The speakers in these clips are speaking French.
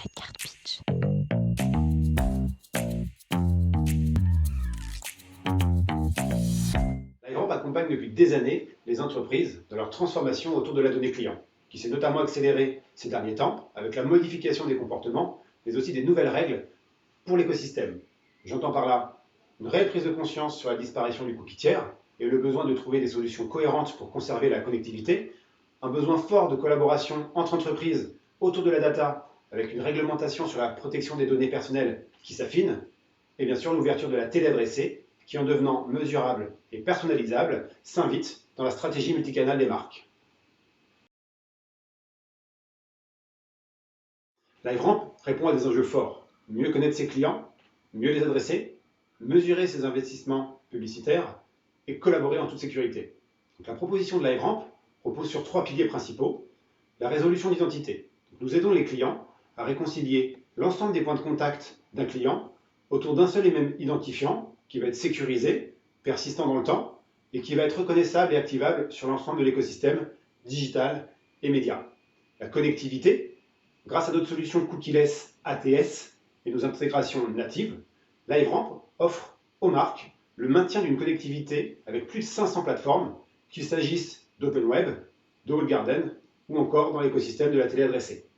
Regarde Pitch. LiveRamp accompagne depuis des années les entreprises dans leur transformation autour de la donnée client, qui s'est notamment accélérée ces derniers temps avec la modification des comportements, mais aussi des nouvelles règles pour l'écosystème. J'entends par là une réelle prise de conscience sur la disparition du cookie tiers et le besoin de trouver des solutions cohérentes pour conserver la connectivité, un besoin fort de collaboration entre entreprises autour de la data avec une réglementation sur la protection des données personnelles qui s'affine, et bien sûr l'ouverture de la télé adressée qui, en devenant mesurable et personnalisable, s'invite dans la stratégie multicanale des marques. LiveRamp répond à des enjeux forts. Mieux connaître ses clients, mieux les adresser, mesurer ses investissements publicitaires et collaborer en toute sécurité. Donc, la proposition de LiveRamp repose sur 3 piliers principaux. La résolution d'identité. Nous aidons les clients à réconcilier l'ensemble des points de contact d'un client autour d'un seul et même identifiant qui va être sécurisé, persistant dans le temps et qui va être reconnaissable et activable sur l'ensemble de l'écosystème digital et média. La connectivité, grâce à notre solution cookieless ATS et nos intégrations natives, LiveRamp offre aux marques le maintien d'une connectivité avec plus de 500 plateformes, qu'il s'agisse d'Open Web, de Walled Garden ou encore dans l'écosystème de la télé adressée.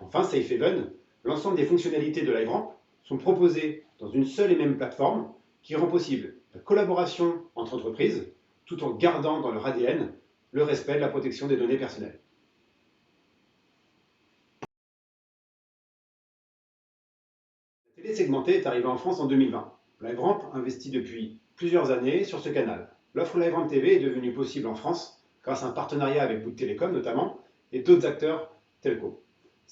Enfin, Safe Haven, l'ensemble des fonctionnalités de LiveRamp sont proposées dans une seule et même plateforme qui rend possible la collaboration entre entreprises tout en gardant dans leur ADN le respect de la protection des données personnelles. La télé segmentée est arrivée en France en 2020. LiveRamp investit depuis plusieurs années sur ce canal. L'offre LiveRamp TV est devenue possible en France grâce à un partenariat avec Bouygues Telecom notamment et d'autres acteurs telco.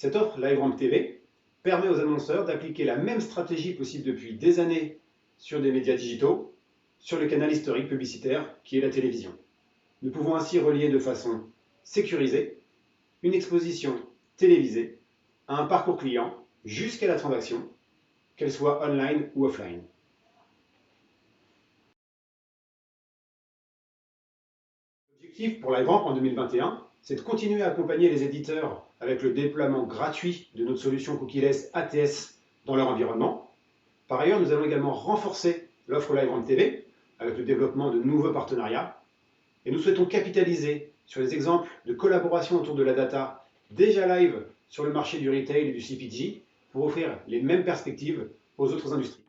Cette offre LiveRamp TV permet aux annonceurs d'appliquer la même stratégie possible depuis des années sur des médias digitaux, sur le canal historique publicitaire qui est la télévision. Nous pouvons ainsi relier de façon sécurisée une exposition télévisée à un parcours client jusqu'à la transaction, qu'elle soit online ou offline. L'objectif pour LiveRamp en 2021, c'est de continuer à accompagner les éditeurs avec le déploiement gratuit de notre solution cookieless ATS dans leur environnement. Par ailleurs, nous allons également renforcer l'offre LiveRamp TV avec le développement de nouveaux partenariats. Et nous souhaitons capitaliser sur les exemples de collaboration autour de la data déjà live sur le marché du retail et du CPG pour offrir les mêmes perspectives aux autres industries.